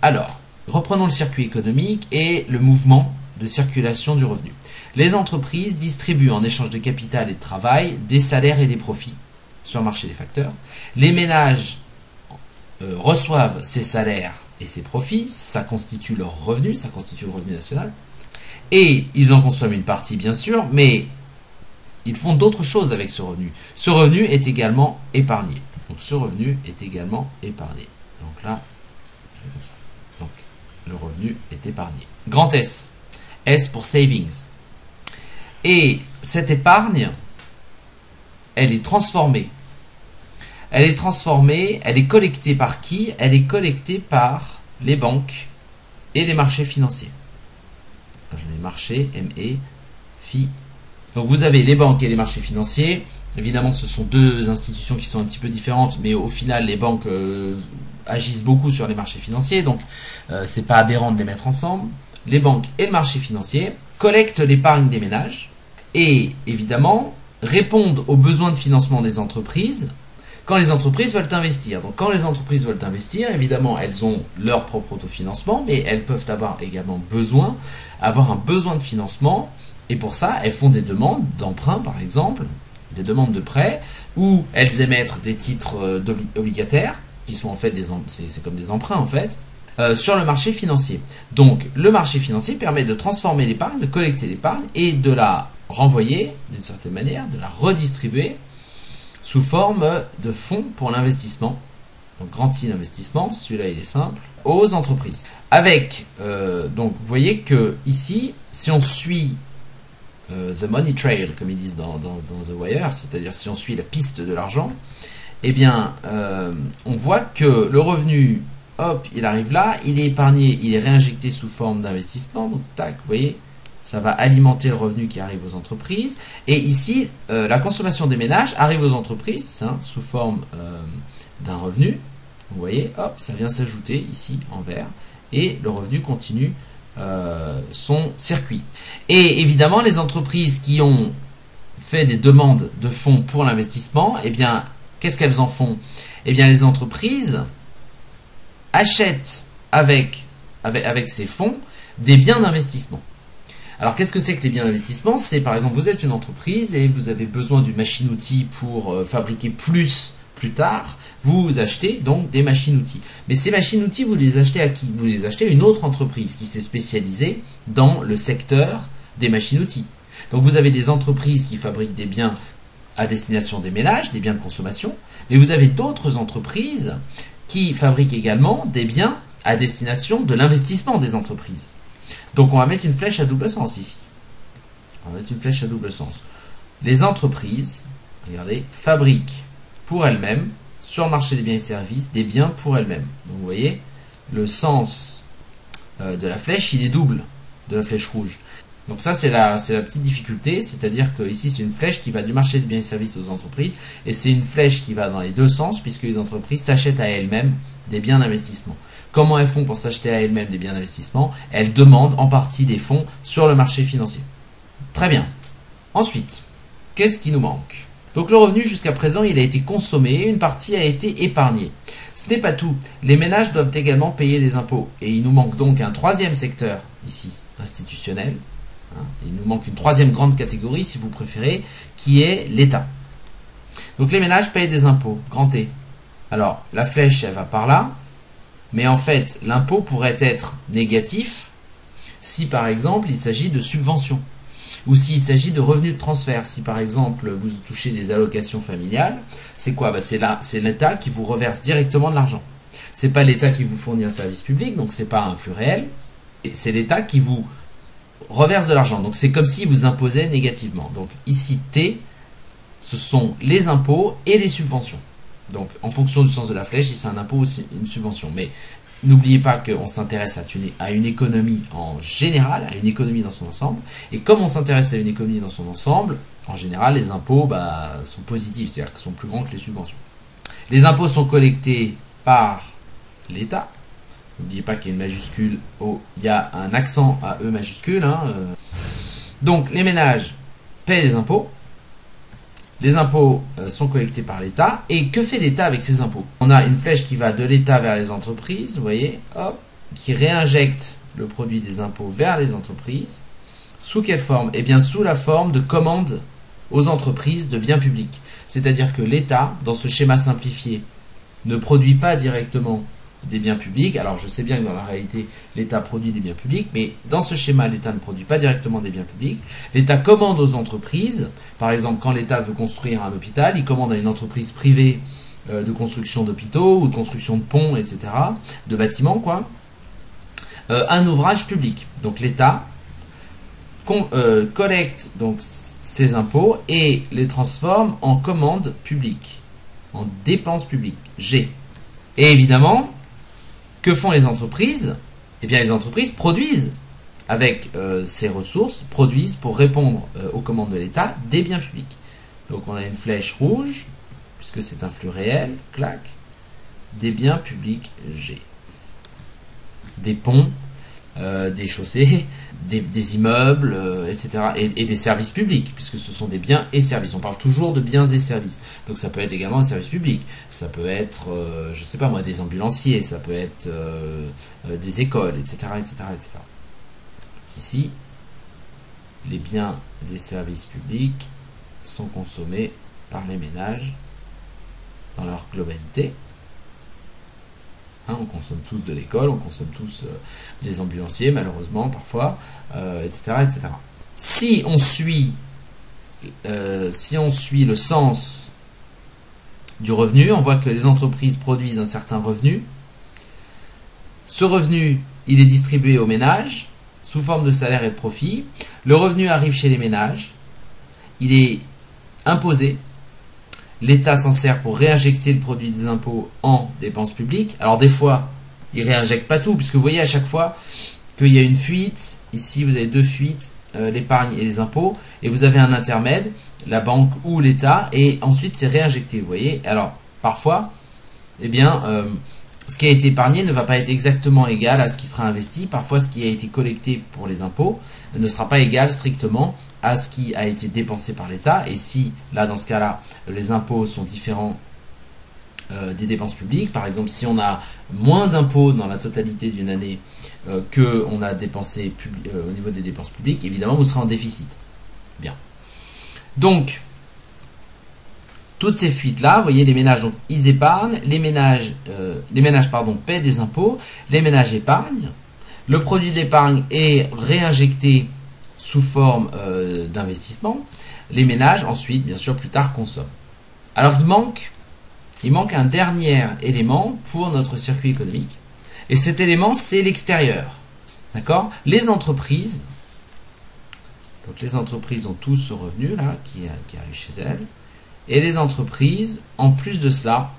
Alors, reprenons le circuit économique et le mouvement de circulation du revenu. Les entreprises distribuent en échange de capital et de travail des salaires et des profits sur le marché des facteurs. Les ménages reçoivent ces salaires et ces profits, ça constitue leur revenu, ça constitue le revenu national. Et ils en consomment une partie bien sûr, mais ils font d'autres choses avec ce revenu. Ce revenu est également épargné. Donc ce revenu est également épargné. Donc là, comme ça. Donc le revenu est épargné. Grand S. S pour savings. Et cette épargne, elle est transformée. Elle est transformée, elle est collectée par qui? Elle est collectée par les banques et les marchés financiers. Je mets marché, M-E, FI. Donc vous avez les banques et les marchés financiers. Évidemment, ce sont deux institutions qui sont un petit peu différentes, mais au final, les banques agissent beaucoup sur les marchés financiers, donc c'est pas aberrant de les mettre ensemble. Les banques et le marché financier collectent l'épargne des ménages et évidemment répondent aux besoins de financement des entreprises quand les entreprises veulent investir. Donc quand les entreprises veulent investir, évidemment elles ont leur propre autofinancement, mais elles peuvent avoir également avoir un besoin de financement, et pour ça elles font des demandes d'emprunt par exemple, des demandes de prêt, où elles émettent des titres obligataires, qui sont en fait c'est comme des emprunts en fait, sur le marché financier. Donc le marché financier permet de transformer l'épargne, de collecter l'épargne et de la renvoyer d'une certaine manière, de la redistribuer sous forme de fonds pour l'investissement. Donc grand I l'investissement, celui-là il est simple, aux entreprises. Avec, donc vous voyez que ici, si on suit the money trail, comme ils disent dans The Wire, c'est-à-dire si on suit la piste de l'argent, eh bien on voit que le revenu, hop, il arrive là, il est épargné, il est réinjecté sous forme d'investissement, donc tac, vous voyez, ça va alimenter le revenu qui arrive aux entreprises. Et ici, la consommation des ménages arrive aux entreprises sous forme d'un revenu. Vous voyez, hop, ça vient s'ajouter ici en vert. Et le revenu continue son circuit. Et évidemment, les entreprises qui ont fait des demandes de fonds pour l'investissement, eh bien, qu'est-ce qu'elles en font? Eh bien, les entreprises achètent avec ces fonds des biens d'investissement. Alors, qu'est-ce que c'est que les biens d'investissement? C'est, par exemple, vous êtes une entreprise et vous avez besoin d'une machine-outil pour fabriquer plus tard. Vous achetez donc des machines-outils. Mais ces machines-outils, vous les achetez à qui? Vous les achetez à une autre entreprise qui s'est spécialisée dans le secteur des machines-outils. Donc, vous avez des entreprises qui fabriquent des biens à destination des ménages, des biens de consommation. Mais vous avez d'autres entreprises qui fabriquent également des biens à destination de l'investissement des entreprises. Donc on va mettre une flèche à double sens ici. On va mettre une flèche à double sens. Les entreprises, regardez, fabriquent pour elles-mêmes, sur le marché des biens et services, des biens pour elles-mêmes. Donc vous voyez, le sens de la flèche, il est double de la flèche rouge. Donc ça, c'est la petite difficulté, c'est-à-dire que ici, c'est une flèche qui va du marché des biens et services aux entreprises, et c'est une flèche qui va dans les deux sens, puisque les entreprises s'achètent à elles-mêmes des biens d'investissement. Comment elles font pour s'acheter à elles-mêmes des biens d'investissement? Elles demandent en partie des fonds sur le marché financier. Très bien. Ensuite, qu'est-ce qui nous manque? Donc le revenu jusqu'à présent, il a été consommé, une partie a été épargnée. Ce n'est pas tout. Les ménages doivent également payer des impôts. Et il nous manque donc un troisième secteur ici, institutionnel. Il nous manque une troisième grande catégorie, si vous préférez, qui est l'État. Donc les ménages payent des impôts, grand T. Alors, la flèche, elle va par là, mais en fait, l'impôt pourrait être négatif si, par exemple, il s'agit de subventions, ou s'il s'agit de revenus de transfert. Si, par exemple, vous touchez des allocations familiales, c'est quoi? C'est l'État qui vous reverse directement de l'argent. C'est pas l'État qui vous fournit un service public, donc c'est pas un flux réel, c'est l'État qui vous reverse de l'argent. Donc c'est comme s'il vous imposait négativement. Donc ici, T, ce sont les impôts et les subventions. Donc, en fonction du sens de la flèche, si c'est un impôt ou une subvention. Mais n'oubliez pas qu'on s'intéresse à une économie en général, à une économie dans son ensemble. Et comme on s'intéresse à une économie dans son ensemble, en général, les impôts sont positifs, c'est-à-dire qu'ils sont plus grands que les subventions. Les impôts sont collectés par l'État. N'oubliez pas qu'il y a une majuscule, il y a un accent à E majuscule. Donc, les ménages paient les impôts. Les impôts sont collectés par l'État. Et que fait l'État avec ces impôts? On a une flèche qui va de l'État vers les entreprises, vous voyez, hop, qui réinjecte le produit des impôts vers les entreprises. Sous quelle forme? Eh bien, sous la forme de commandes aux entreprises de biens publics. C'est-à-dire que l'État, dans ce schéma simplifié, ne produit pas directement des biens publics. Alors, je sais bien que dans la réalité, l'État produit des biens publics, mais dans ce schéma, l'État ne produit pas directement des biens publics. L'État commande aux entreprises. Par exemple, quand l'État veut construire un hôpital, il commande à une entreprise privée de construction d'hôpitaux ou de construction de ponts, etc., de bâtiments, quoi, un ouvrage public. Donc l'État collecte donc ces impôts et les transforme en commandes publiques, en dépenses publiques, G. Et évidemment, que font les entreprises? Eh bien, les entreprises produisent avec ces ressources, produisent pour répondre aux commandes de l'État des biens publics. Donc on a une flèche rouge, puisque c'est un flux réel, clac, des biens publics G. Des ponts, des chaussées, des immeubles, etc. Et des services publics, puisque ce sont des biens et services. On parle toujours de biens et services. Donc ça peut être également un service public. Ça peut être, je sais pas moi, des ambulanciers, ça peut être des écoles, etc., etc., etc. Ici, les biens et services publics sont consommés par les ménages dans leur globalité. Hein, on consomme tous de l'école, on consomme tous des ambulanciers, malheureusement, parfois, etc., etc. Si on suit le sens du revenu, on voit que les entreprises produisent un certain revenu. Ce revenu, il est distribué aux ménages sous forme de salaire et de profit. Le revenu arrive chez les ménages. Il est imposé. L'État s'en sert pour réinjecter le produit des impôts en dépenses publiques. Alors des fois, il ne réinjecte pas tout, puisque vous voyez à chaque fois qu'il y a une fuite. Ici, vous avez deux fuites, l'épargne et les impôts. Et vous avez un intermède, la banque ou l'État. Et ensuite, c'est réinjecté, vous voyez. Alors, parfois, eh bien, ce qui a été épargné ne va pas être exactement égal à ce qui sera investi. Parfois, ce qui a été collecté pour les impôts ne sera pas égal strictement à ce qui a été dépensé par l'État. Et si, là, dans ce cas-là, les impôts sont différents des dépenses publiques, par exemple, si on a moins d'impôts dans la totalité d'une année qu'on a dépensé au niveau des dépenses publiques, évidemment, vous serez en déficit. Bien. Donc, toutes ces fuites-là, vous voyez, les ménages, donc, ils épargnent, les ménages paient des impôts, les ménages épargnent, le produit de l'épargne est réinjecté sous forme d'investissement, les ménages, ensuite, bien sûr, plus tard, consomment. Alors, il manque un dernier élément pour notre circuit économique, et cet élément, c'est l'extérieur. D'accord? Les entreprises, donc les entreprises ont tout ce revenu-là qui arrive chez elles, et les entreprises, en plus de cela,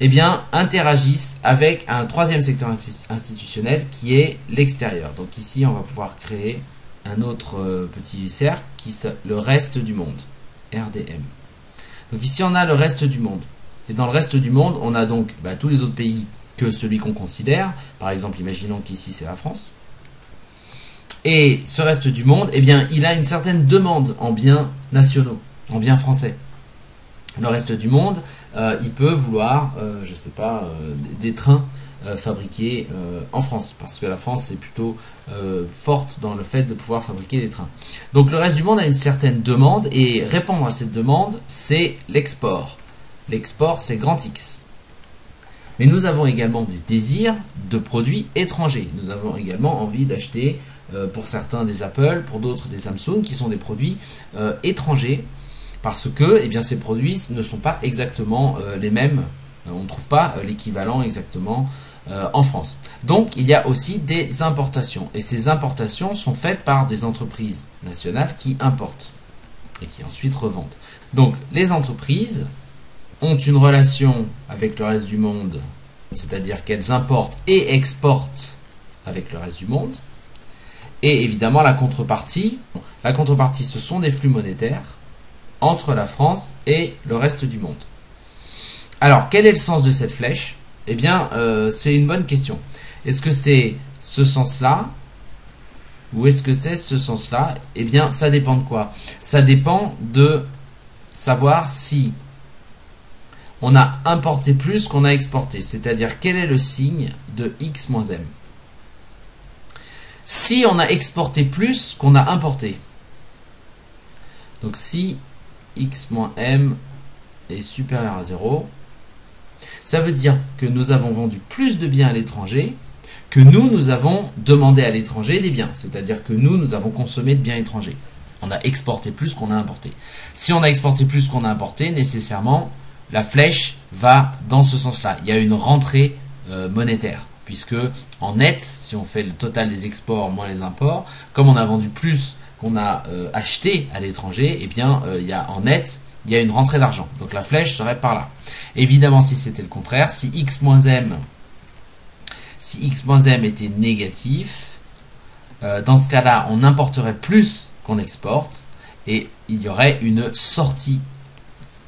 eh bien, interagissent avec un troisième secteur institutionnel qui est l'extérieur. Donc ici, on va pouvoir créer un autre petit cercle qui est le reste du monde, RDM. Donc ici, on a le reste du monde. Et dans le reste du monde, on a donc tous les autres pays que celui qu'on considère. Par exemple, imaginons qu'ici, c'est la France. Et ce reste du monde, eh bien, il a une certaine demande en biens nationaux, en biens français. Le reste du monde, il peut vouloir, je sais pas, des trains fabriqués en France, parce que la France est plutôt forte dans le fait de pouvoir fabriquer des trains. Donc le reste du monde a une certaine demande, et répondre à cette demande, c'est l'export. L'export, c'est grand X. Mais nous avons également des désirs de produits étrangers. Nous avons également envie d'acheter, pour certains, des Apple, pour d'autres, des Samsung, qui sont des produits étrangers, parce que eh bien, ces produits ne sont pas exactement les mêmes. On ne trouve pas l'équivalent exactement en France. Donc, il y a aussi des importations. Et ces importations sont faites par des entreprises nationales qui importent et qui ensuite revendent. Donc, les entreprises ont une relation avec le reste du monde, c'est-à-dire qu'elles importent et exportent avec le reste du monde. Et évidemment, la contrepartie, ce sont des flux monétaires entre la France et le reste du monde. Alors, quel est le sens de cette flèche? Eh bien, c'est une bonne question. Est-ce que c'est ce sens-là ou est-ce que c'est ce sens-là? Eh bien, ça dépend de quoi? Ça dépend de savoir si on a importé plus qu'on a exporté. C'est-à-dire, quel est le signe de X moins M? Si on a exporté plus qu'on a importé, donc si X moins M est supérieur à 0, ça veut dire que nous avons vendu plus de biens à l'étranger que nous avons demandé à l'étranger des biens. C'est-à-dire que nous avons consommé de biens étrangers. On a exporté plus qu'on a importé. Si on a exporté plus qu'on a importé, nécessairement, la flèche va dans ce sens-là. Il y a une rentrée monétaire. Puisque en net, si on fait le total des exports moins les imports, comme on a vendu plus qu'on a acheté à l'étranger, eh bien, en net, il y a une rentrée d'argent. Donc la flèche serait par là. Évidemment, si c'était le contraire, si X moins M était négatif, dans ce cas-là, on importerait plus qu'on exporte et il y aurait une sortie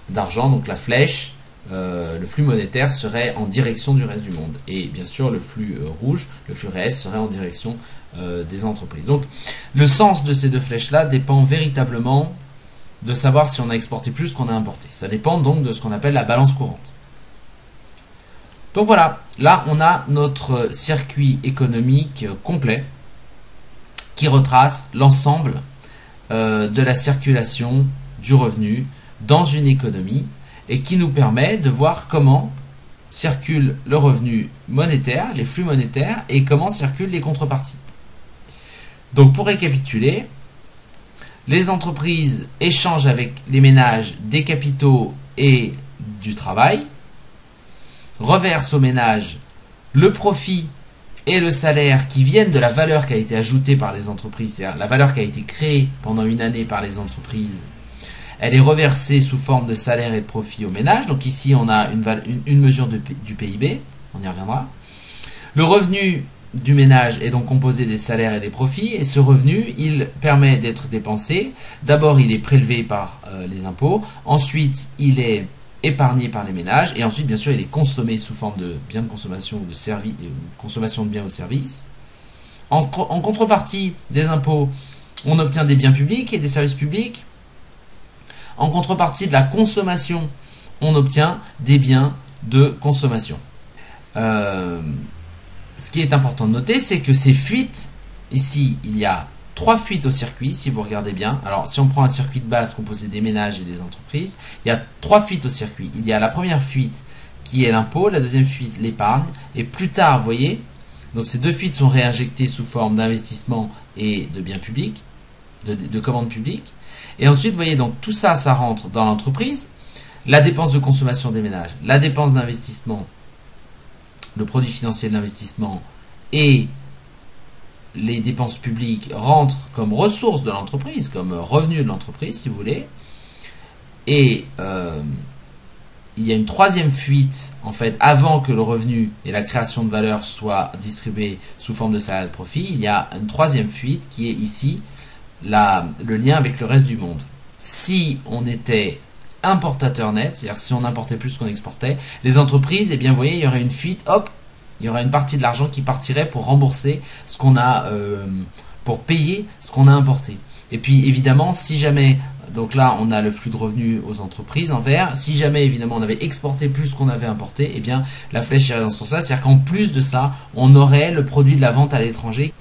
d'argent. Donc la flèche, le flux monétaire serait en direction du reste du monde. Et bien sûr, le flux rouge, le flux réel, serait en direction des entreprises. Donc le sens de ces deux flèches-là dépend véritablement de savoir si on a exporté plus qu'on a importé. Ça dépend donc de ce qu'on appelle la balance courante. Donc voilà, là on a notre circuit économique complet qui retrace l'ensemble de la circulation du revenu dans une économie et qui nous permet de voir comment circule le revenu monétaire, les flux monétaires et comment circulent les contreparties. Donc pour récapituler, les entreprises échangent avec les ménages des capitaux et du travail, reversent aux ménages le profit et le salaire qui viennent de la valeur qui a été ajoutée par les entreprises, c'est-à-dire la valeur qui a été créée pendant une année par les entreprises, elle est reversée sous forme de salaire et de profit aux ménages. Donc ici, on a une mesure du PIB, on y reviendra. Le revenu du ménage est donc composé des salaires et des profits, et ce revenu, il permet d'être dépensé. D'abord, il est prélevé par les impôts, ensuite, il est épargné par les ménages, et ensuite, bien sûr, il est consommé sous forme de biens de consommation ou de consommation de biens ou de services. En contrepartie des impôts, on obtient des biens publics et des services publics. En contrepartie de la consommation, on obtient des biens de consommation. Ce qui est important de noter, c'est que ces fuites, ici, il y a 3 fuites au circuit, si vous regardez bien. Alors, si on prend un circuit de base composé des ménages et des entreprises, il y a 3 fuites au circuit. Il y a la première fuite qui est l'impôt, la deuxième fuite, l'épargne, et plus tard, vous voyez, donc ces 2 fuites sont réinjectées sous forme d'investissement et de biens publics, de commandes publiques. Et ensuite, vous voyez, donc tout ça, ça rentre dans l'entreprise. La dépense de consommation des ménages, la dépense d'investissement, le produit financier de l'investissement et les dépenses publiques rentrent comme ressources de l'entreprise, comme revenus de l'entreprise, si vous voulez. Et il y a une troisième fuite, en fait, avant que le revenu et la création de valeur soient distribués sous forme de salaire de profit. Il y a une troisième fuite qui est ici, le lien avec le reste du monde. Si on était importateur net, c'est-à-dire si on importait plus qu'on exportait, les entreprises, eh bien, vous voyez, il y aurait une fuite, hop, il y aurait une partie de l'argent qui partirait pour rembourser ce qu'on a, pour payer ce qu'on a importé. Et puis, évidemment, si jamais, donc là, on a le flux de revenus aux entreprises en vert, si jamais, évidemment, on avait exporté plus qu'on avait importé, eh bien, la flèche irait dans ce sens-là, c'est-à-dire qu'en plus de ça, on aurait le produit de la vente à l'étranger